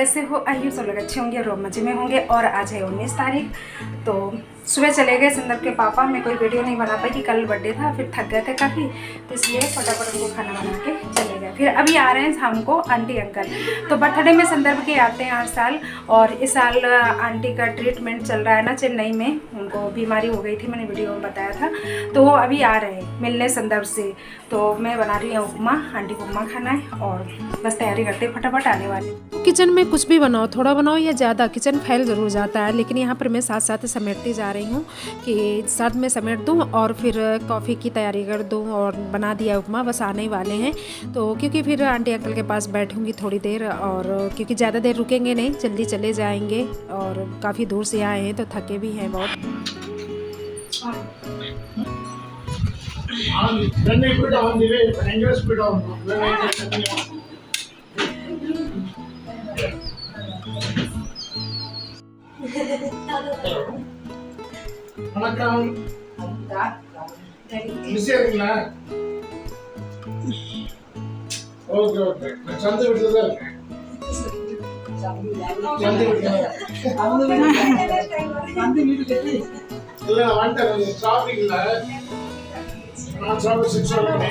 कैसे हो? आइए सब लोग अच्छे होंगे और मज़े में होंगे। और आज है 19 तारीख, तो सुबह चले गए संदर्भ के पापा। मैं कोई वीडियो नहीं बना पाई कि कल बर्थडे था, फिर थक गए थे काफ़ी, तो इसलिए फटाफट उनको खाना बना के चले गए। फिर अभी आ रहे हैं शाम को आंटी अंकल। तो बर्थडे में संदर्भ के आते हैं हर साल, और इस साल आंटी का ट्रीटमेंट चल रहा है ना चेन्नई में। उनको बीमारी हो गई थी, मैंने वीडियो में बताया था। तो वो अभी आ रहे हैं मिलने संदर्भ से। तो मैं बना रही हूँ उपमा, आंटी को उपमा खाना है और बस तैयारी करते फटाफट आने वाले। किचन में कुछ भी बनाओ, थोड़ा बनाओ या ज़्यादा, किचन फैल ज़रूर जाता है। लेकिन यहाँ पर मैं साथ साथ समेटती जा रही हूँ कि साथ में समेट दूँ और फिर कॉफ़ी की तैयारी कर दूँ। और बना दिया उपमा, बस आने ही वाले हैं। तो क्योंकि फिर आंटी अंकल के पास बैठूँगी थोड़ी देर, और क्योंकि ज़्यादा देर रुकेंगे नहीं, जल्दी चले जाएंगे। और काफ़ी दूर से आए हैं तो थके भी हैं बहुत। வணக்கம். பிஸியா இருக்கீங்களா? Okay okay. நான் சந்தை வீட்டுல தான் இருக்கேன். சந்தை வீட்டுல இல்ல நான் வந்துட்டேன். டிராஃபிக் இல்ல. நான் சாப்பிட்டு 6 o'clock.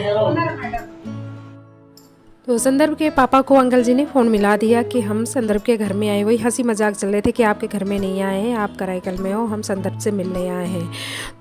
तो संदर्भ के पापा को अंकल जी ने फ़ोन मिला दिया कि हम संदर्भ के घर में आए। वही हंसी मजाक चल रहे थे कि आपके घर में नहीं आए हैं, आप कराईकल में हो, हम संदर्भ से मिलने आए हैं।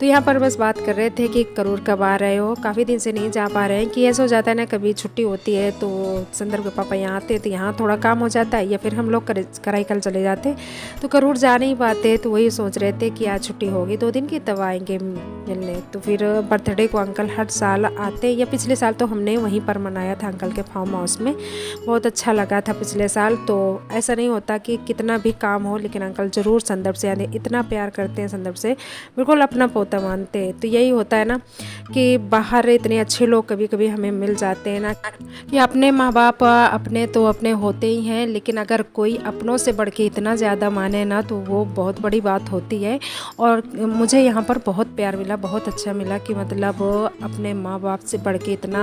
तो यहाँ पर बस बात कर रहे थे कि करूर कब आ रहे हो, काफ़ी दिन से नहीं जा पा रहे हैं। कि ऐसा हो जाता है ना, कभी छुट्टी होती है तो संदर्भ के पापा यहाँ आते तो यहाँ थोड़ा काम हो जाता है, या फिर हम लोग कराईकल चले जाते तो करूर जा नहीं पाते। तो वही सोच रहे थे कि आज छुट्टी होगी 2 दिन की, तब आएंगे मिलने। तो फिर बर्थडे को अंकल हर साल आते, या पिछले साल तो हमने वहीं पर मनाया था अंकल के फार्म हाउस में। बहुत अच्छा लगा था पिछले साल। तो ऐसा नहीं होता कि कितना भी काम हो, लेकिन अंकल ज़रूर संदर्भ से आते, इतना प्यार करते हैं संदर्भ से, बिल्कुल अपना पोता मानते हैं। तो यही होता है ना कि बाहर इतने अच्छे लोग कभी कभी हमें मिल जाते हैं ना, कि अपने माँ बाप अपने तो अपने होते ही हैं, लेकिन अगर कोई अपनों से बढ़ के इतना ज़्यादा माने ना, तो वो बहुत बड़ी बात होती है। और मुझे यहाँ पर बहुत प्यार मिला, बहुत अच्छा मिला कि मतलब अपने माँ बाप से बढ़ के इतना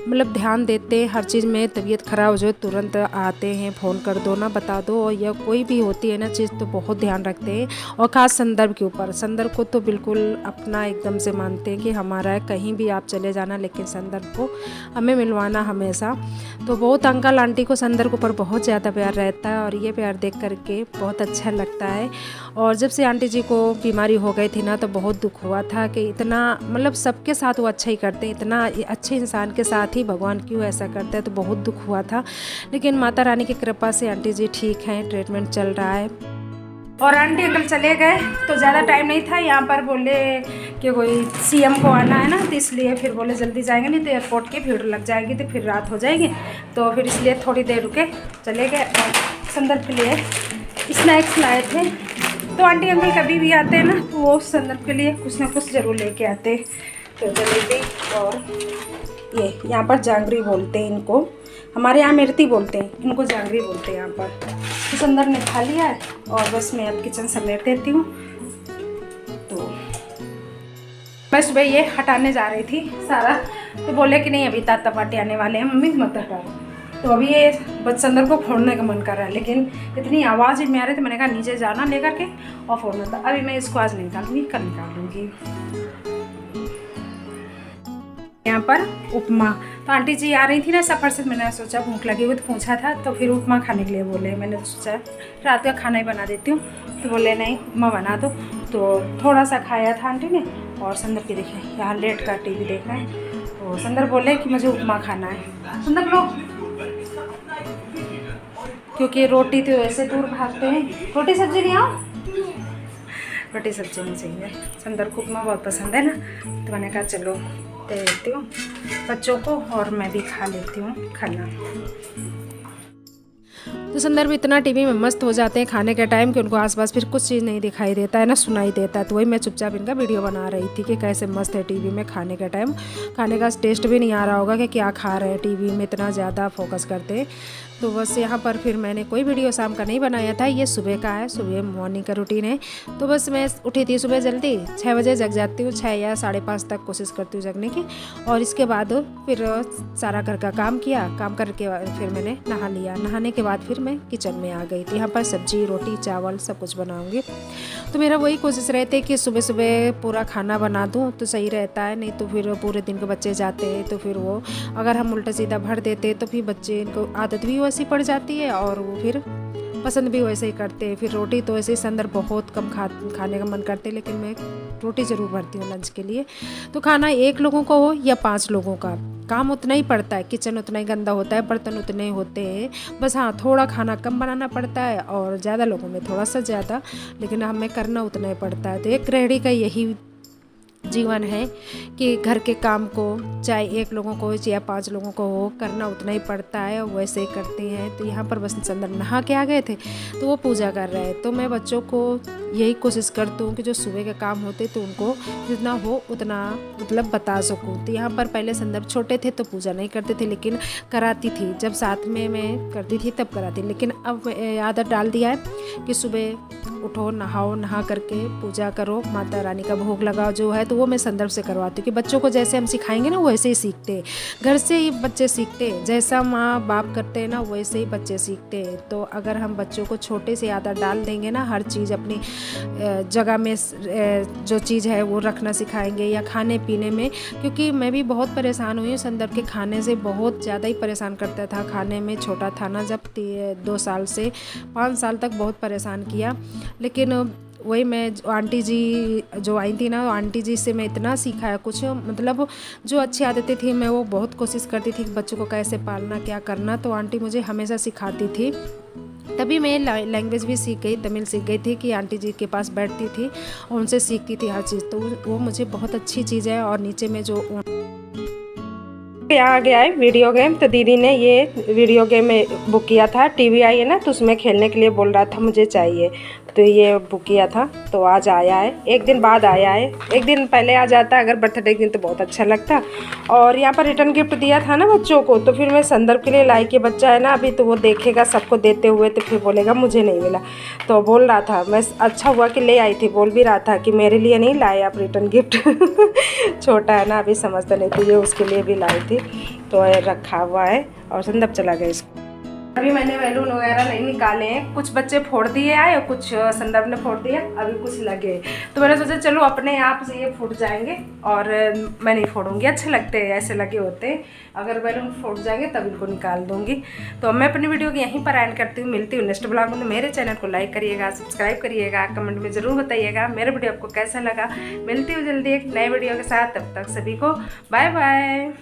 मतलब ध्यान देते हैं हर चीज़ में। तबीयत ख़राब हो जाए तुरंत आते हैं, फ़ोन कर दो ना, बता दो, या कोई भी होती है ना चीज़ तो बहुत ध्यान रखते हैं। और ख़ास संदर्भ के ऊपर, संदर्भ को तो बिल्कुल अपना एकदम से मानते हैं कि हमारा है, कहीं भी आप चले जाना, लेकिन संदर्भ को हमें मिलवाना हमेशा। तो बहुत अंकल आंटी को संदर्भ के ऊपर बहुत ज़्यादा प्यार रहता है, और ये प्यार देख करके बहुत अच्छा लगता है। और जब से आंटी जी को बीमारी हो गई थी ना, तो बहुत दुख हुआ था कि इतना मतलब सबके साथ वो अच्छा ही करते हैं, इतना अच्छे इंसान के साथ ही भगवान क्यों ऐसा करते हैं। तो बहुत दुख हुआ था, लेकिन माता रानी की कृपा से आंटी जी ठीक हैं, ट्रीटमेंट चल रहा है। और आंटी अंकल चले गए तो ज़्यादा टाइम नहीं था। यहाँ पर बोले कि कोई सीएम को आना है ना, तो इसलिए फिर बोले जल्दी जाएंगे, नहीं तो एयरपोर्ट की भीड़ लग जाएगी, तो फिर रात हो जाएगी। तो फिर इसलिए थोड़ी देर रुके, चले गए। और संदर्भ के लिए स्नैक्स लाए थे। तो आंटी अंकल कभी भी आते हैं ना, तो वो संदर्भ के लिए कुछ ना कुछ ज़रूर लेके आते। तो जलेबी, और ये यहाँ पर जांगरी बोलते हैं इनको, हमारे यहाँ मिर्ती बोलते हैं, इनको जांगरी बोलते हैं यहाँ पर। तो संदर्भ ने खा लिया है, और बस मैं अब किचन समेट देती हूँ। तो मैं सुबह ये हटाने जा रही थी सारा, तो बोले कि नहीं अभी ताता पाटी आने वाले हैं मम्मी, मत हटाओ। तो अभी ये बस संदर्भ को फोड़ने का मन कर रहा है, लेकिन इतनी आवाज़ में आ रही थी, मैंने कहा नीचे जाना लेकर के और फोड़ना था। अभी मैं इसको आज नहीं निकालूंगी, कल निकालूंगी। यहाँ पर उपमा, तो आंटी जी आ रही थी ना सफ़र से, मैंने सोचा भूख लगी हुई, तो पूछा था, तो फिर उपमा खाने के लिए बोले। मैंने सोचा रात का खाना ही बना देती हूँ, तो बोले नहीं उपमा बना दो। तो थोड़ा सा खाया था आंटी ने। और संदर्भ की देखें यहाँ लेट का टीवी देखना है, तो संदर्भ बोले कि मुझे उपमा खाना है। संदर्भ लोग, क्योंकि रोटी तो ऐसे दूर भागते हैं, रोटी सब्जी नहीं आओ, रोटी सब्जी नहीं चाहिए। संदर्भ को उपमा बहुत पसंद है ना, तो मैंने कहा चलो दे देती हूँ बच्चों को, और मैं भी खा लेती हूँ खाना। तो संदर्भ इतना टीवी में मस्त हो जाते हैं खाने के टाइम कि उनको आसपास फिर कुछ चीज़ नहीं दिखाई देता है ना सुनाई देता है। तो वही मैं चुपचाप इनका वीडियो बना रही थी कि कैसे मस्त है टीवी में खाने के टाइम। खाने का टेस्ट भी नहीं आ रहा होगा कि क्या खा रहे हैं, टीवी में इतना ज़्यादा फोकस करते हैं। तो बस यहाँ पर फिर मैंने कोई वीडियो शाम का नहीं बनाया था, ये सुबह का है, सुबह मॉर्निंग का रूटीन है। तो बस मैं उठी थी सुबह जल्दी, 6 बजे जग जाती हूँ, 6 या 5:30 तक कोशिश करती हूँ जगने की। और इसके बाद फिर सारा घर का काम किया, काम करके फिर मैंने नहा लिया। नहाने के बाद फिर मैं किचन में आ गई थी। यहाँ पर सब्जी, रोटी, चावल सब कुछ बनाऊँगी। तो मेरा वही कोशिश रहती है कि सुबह सुबह पूरा खाना बना दूँ तो सही रहता है, नहीं तो फिर पूरे दिन के बच्चे जाते हैं तो फिर वो अगर हम उल्टा सीधा भर देते तो फिर बच्चे इनको आदत भी वैसी पड़ जाती है और वो फिर पसंद भी वैसे ही करते हैं। फिर रोटी तो ऐसे ही संदर्भ बहुत कम खाने का मन करते हैं, लेकिन मैं रोटी ज़रूर भरती हूँ लंच के लिए। तो खाना 1 लोगों को हो या 5 लोगों का, काम उतना ही पड़ता है, किचन उतना ही गंदा होता है, बर्तन उतने ही होते हैं। बस हाँ, थोड़ा खाना कम बनाना पड़ता है और ज़्यादा लोगों में थोड़ा सा ज़्यादा, लेकिन हमें करना उतना ही पड़ता है। तो एक गृहिणी का यही जीवन है कि घर के काम को चाहे 1 लोगों को या 5 लोगों को हो, करना उतना ही पड़ता है, वैसे ही करते हैं। तो यहाँ पर बस संदर्भ नहा के आ गए थे तो वो पूजा कर रहे हैं। तो मैं बच्चों को यही कोशिश करती हूँ कि जो सुबह के काम होते तो उनको जितना हो उतना मतलब बता सकूँ। तो यहाँ पर पहले संदर्भ छोटे थे तो पूजा नहीं करते थे, लेकिन कराती थी। जब साथ में मैं करती थी तब कराती, लेकिन अब आदत डाल दिया है कि सुबह उठो, नहाओ, नहा करके पूजा करो, माता रानी का भोग लगाओ जो है। तो वो मैं संदर्भ से करवाती हूँ कि बच्चों को जैसे हम सिखाएंगे ना वैसे ही सीखते हैं, घर से ही बच्चे सीखते हैं, जैसा माँ बाप करते हैं ना वैसे ही बच्चे सीखते हैं। तो अगर हम बच्चों को छोटे से आदत डाल देंगे ना, हर चीज़ अपनी जगह में जो चीज़ है वो रखना सिखाएंगे, या खाने पीने में, क्योंकि मैं भी बहुत परेशान हुई हूँ संदर्भ के खाने से, बहुत ज़्यादा ही परेशान करता था खाने में। छोटा था ना जब 2 साल से 5 साल तक बहुत परेशान किया। लेकिन वही मैं आंटी जी जो आई थी ना, आंटी जी से मैं इतना सीखा है कुछ, मतलब जो अच्छी आदतें थी मैं वो बहुत कोशिश करती थी कि बच्चों को कैसे पालना, क्या करना। तो आंटी मुझे हमेशा सिखाती थी, तभी मैं लैंग्वेज भी सीख गई, तमिल सीख गई थी कि आंटी जी के पास बैठती थी और उनसे सीखती थी हर चीज़। तो वो मुझे बहुत अच्छी चीज़ है। और नीचे में जो आ गया है वीडियो गेम, तो दीदी ने ये वीडियो गेम बुक किया था, टीवी आई है ना तो उसमें खेलने के लिए बोल रहा था मुझे चाहिए, तो ये बुक किया था। तो आज आया है, 1 दिन बाद आया है, 1 दिन पहले आ जाता अगर बर्थडे के दिन तो बहुत अच्छा लगता। और यहाँ पर रिटर्न गिफ्ट दिया था ना बच्चों को, तो फिर मैं संदर्भ के लिए लाई, के बच्चा है ना अभी, तो वो देखेगा सबको देते हुए तो फिर बोलेगा मुझे नहीं मिला। तो बोल रहा था, मैं अच्छा हुआ कि ले आई थी, बोल भी रहा था कि मेरे लिए नहीं लाए आप रिटर्न गिफ्ट छोटा है ना अभी समझता नहीं, तो ये उसके लिए भी लाई थी। तो रखा हुआ है और संदर्भ चला गया इसको। अभी मैंने बैलून वगैरह नहीं निकाले हैं, कुछ बच्चे फोड़ दिए आए और कुछ संदर्भ ने फोड़ दिया, अभी कुछ लगे। तो मैंने सोचा चलो अपने आप से ये फूट जाएंगे और मैं नहीं फोड़ूंगी, अच्छे लगते हैं ऐसे लगे होते हैं, अगर बैलून फूट जाएंगे तब इनको निकाल दूंगी। तो मैं अपनी वीडियो को यहीं पर एंड करती हूँ, मिलती हूँ नेक्स्ट ब्लॉग में। तो मेरे चैनल को लाइक करिएगा, सब्सक्राइब करिएगा, कमेंट में ज़रूर बताइएगा मेरा वीडियो आपको कैसा लगा। मिलती हूँ जल्दी एक नए वीडियो के साथ, तब तक सभी को बाय बाय।